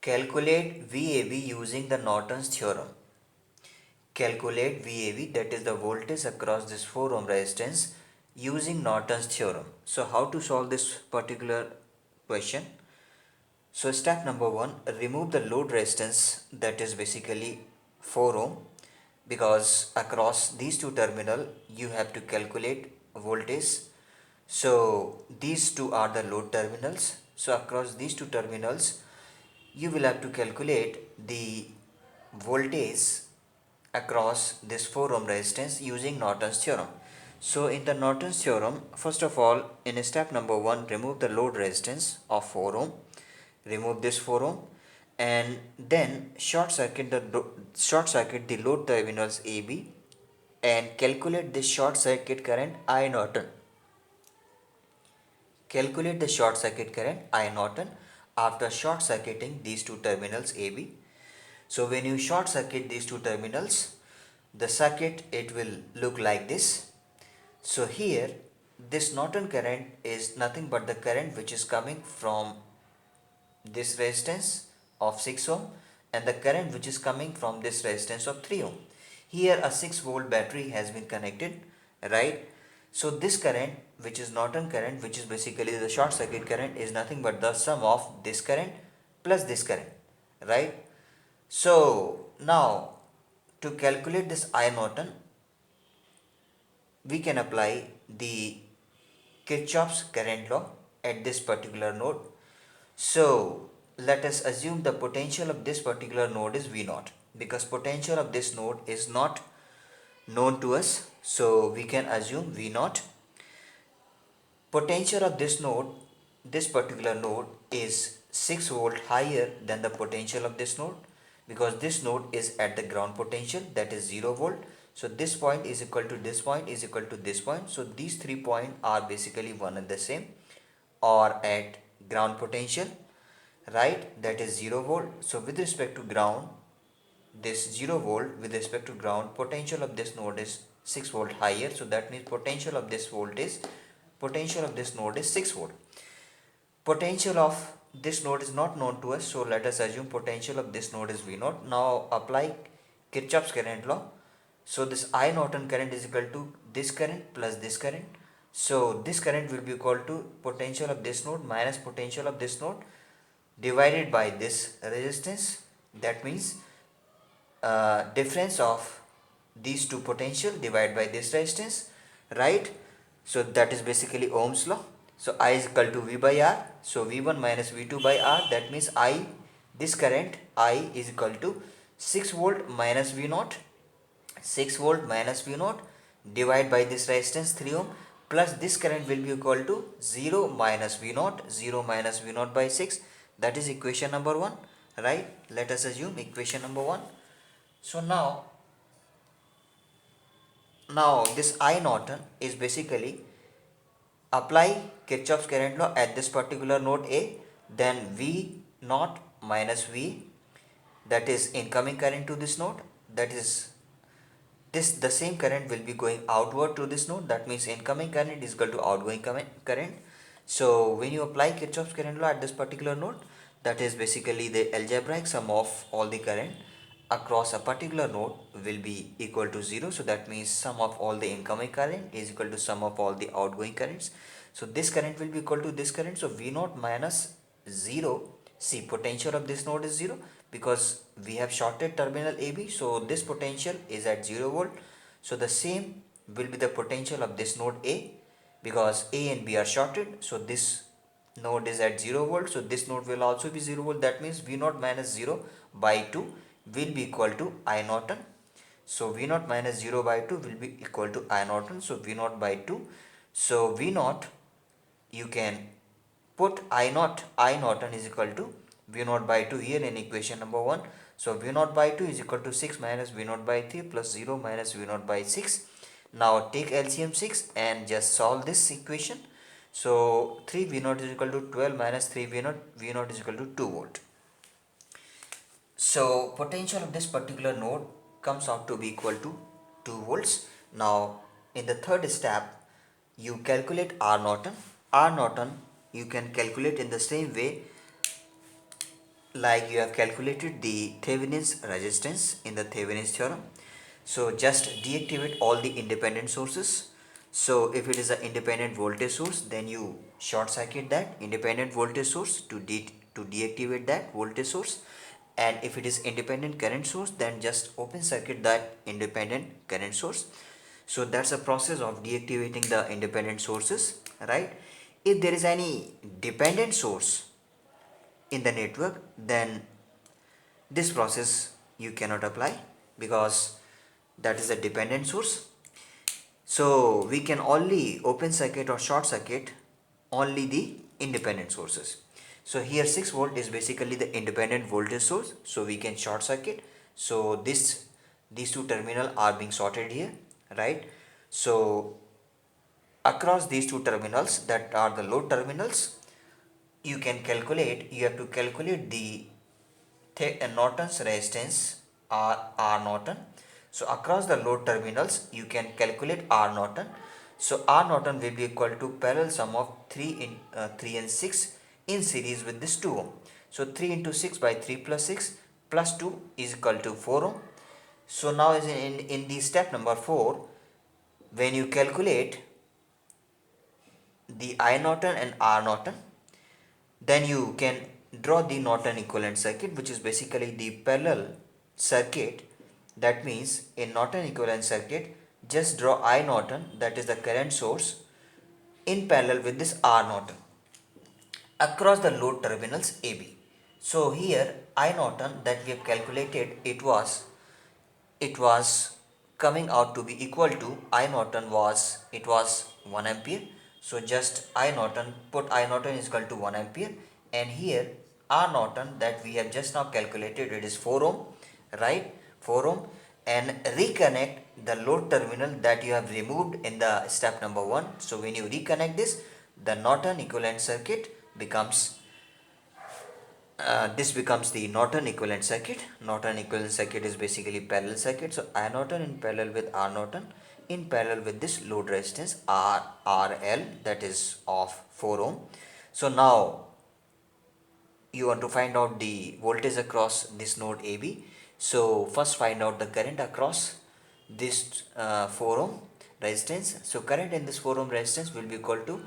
Calculate VAB using the Norton's theorem. Calculate VAB, that is the voltage across this 4 ohm resistance, using Norton's theorem. So how to solve this particular question? So step number 1, remove the load resistance, that is basically 4 ohm, because across these two terminals you have to calculate voltage. So these two are the load terminals. So across these two terminals you will have to calculate the voltage across this 4 ohm resistance using Norton's theorem. So in the Norton's theorem, first of all, in step number 1, remove the load resistance of 4 ohm, remove this 4 ohm, and then short circuit the load terminals AB and calculate the short circuit current I Norton. Calculate the short circuit current I Norton after short circuiting these two terminals AB. So when you short circuit these two terminals, the circuit, it will look like this. So here this Norton current is nothing but the current which is coming from this resistance of 6 ohm and the current which is coming from this resistance of 3 ohm. Here a 6 volt battery has been connected, right? So this current, which is Norton current, which is basically the short circuit current, is nothing but the sum of this current plus this current, right? So now to calculate this I Norton, we can apply the Kirchhoff's current law at this particular node. So let us assume the potential of this particular node is V0, because potential of this node is not known to us. So we can assume V0. Potential of this node, this particular node, is 6 volt higher than the potential of this node, because this node is at the ground potential, that is 0 volt. So this point is equal to this point is equal to this point. So these 3 points are basically one and the same, or at ground potential, right? That is 0 volt. So with respect to ground, this 0 volt with respect to ground, potential of this node is 6 volt higher. So that means potential of this node is 6 volt. Potential of this node is not known to us, so let us assume potential of this node is V0. Now apply Kirchhoff's current law. So this I Norton current is equal to this current plus this current. So this current will be equal to potential of this node minus potential of this node divided by this resistance. That means difference of these two potential divided by this resistance, right? So that is basically Ohm's law. So I is equal to V by R. So V1 minus V2 by R, that means I, this current I is equal to 6 volt minus V0, 6 volt minus V0 divided by this resistance 3 ohm, plus this current will be equal to 0 minus V0, 0 minus V0 by 6. That is equation number 1, right? Let us assume equation number 1. So now this I Norton is basically apply Kirchhoff's current law at this particular node A, then V naught minus V, that is incoming current to this node, that is the same current will be going outward to this node, that means incoming current is equal to outgoing current. So when you apply Kirchhoff's current law at this particular node, that is basically the algebraic sum of all the current across a particular node will be equal to 0. So that means sum of all the incoming current is equal to sum of all the outgoing currents. So this current will be equal to this current. So V0 minus 0, see potential of this node is 0 because we have shorted terminal AB. So this potential is at 0 volt. So the same will be the potential of this node A, because A and B are shorted. So this node is at 0 volt. So this node will also be 0 volt. That means V0 minus 0 by 2 will be equal to I Norton. So V0 minus 0 by 2 will be equal to I Norton. So V0 by 2. So V0, you can put I Norton is equal to V0 by 2 here in equation number 1. So V0 by 2 is equal to 6 minus V0 by 3 plus 0 minus V0 by 6. Now take LCM 6 and just solve this equation. So 3 V0 is equal to 12 minus 3 V0 is equal to 2 volt. So potential of this particular node comes out to be equal to 2 volts. Now in the third step, you calculate R Norton. R Norton you can calculate in the same way, like you have calculated the Thevenin's resistance in the Thevenin's theorem. So just deactivate all the independent sources. So if it is an independent voltage source, then you short circuit that independent voltage source to deactivate that voltage source. And if it is independent current source, then just open circuit that independent current source. So that's a process of deactivating the independent sources, right? If there is any dependent source in the network, then this process you cannot apply because that is a dependent source. So we can only open circuit or short circuit only the independent sources. So here 6 volt is basically the independent voltage source, so we can short circuit. So these two terminals are being shorted here, right? So across these two terminals, that are the load terminals, you have to calculate the Norton's resistance R Norton. So across the load terminals you can calculate R Norton. So R Norton will be equal to parallel sum of 3 and 6 in series with this 2 ohm. So 3 into 6 by 3 plus 6 plus 2 is equal to 4 ohm. So now is in the step number 4, when you calculate the I Norton and R Norton, then you can draw the Norton equivalent circuit, which is basically the parallel circuit. That means in Norton equivalent circuit, just draw I Norton, that is the current source, in parallel with this R Norton across the load terminals AB. So here I Norton that we have calculated, it was coming out to be equal to I Norton was 1 ampere. So just I Norton, put I Norton is equal to 1 ampere, and here R Norton that we have just now calculated, it is 4 ohm, right? 4 ohm. And reconnect the load terminal that you have removed in the step number 1. So when you reconnect this, the Norton equivalent circuit becomes this becomes the Norton equivalent circuit. Norton equivalent circuit is basically parallel circuit. So I Norton in parallel with R Norton in parallel with this load resistance RL, that is of 4 ohm. So now you want to find out the voltage across this node AB. So first find out the current across this 4 ohm resistance. So current in this 4 ohm resistance will be equal to,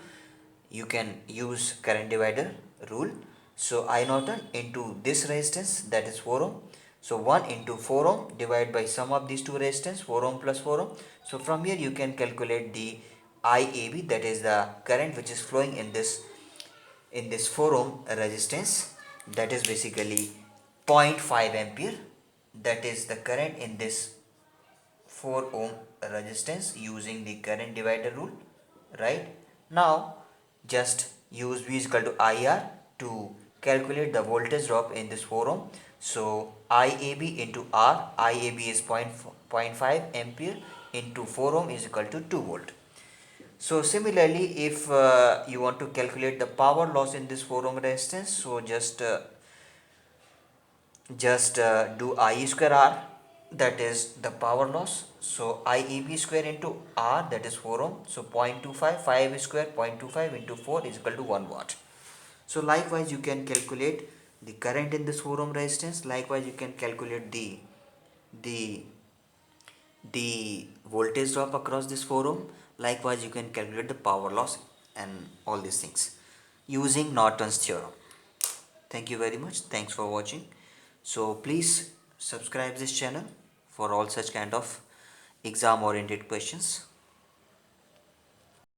you can use current divider rule. So I Norton into this resistance, that is 4 ohm. So 1 into 4 ohm divided by sum of these two resistance, 4 ohm plus 4 ohm. So from here you can calculate the IAB, that is the current which is flowing in this 4 ohm resistance, that is basically 0.5 ampere. That is the current in this 4 ohm resistance using the current divider rule, right? Now just use V is equal to IR to calculate the voltage drop in this 4 ohm. So IAB into R, IAB is 0.5 ampere into 4 ohm is equal to 2 volt. So similarly, if you want to calculate the power loss in this 4 ohm resistance, so just do I square R, that is the power loss. So IEB square into R, that is 4 ohm. So 0.25, 5 square 0.25 into 4 is equal to 1 watt. So likewise you can calculate the current in this 4 ohm resistance. Likewise you can calculate the voltage drop across this 4 ohm. Likewise you can calculate the power loss and all these things using Norton's theorem. Thank you very much. Thanks for watching. So please subscribe this channel for all such kind of exam oriented questions.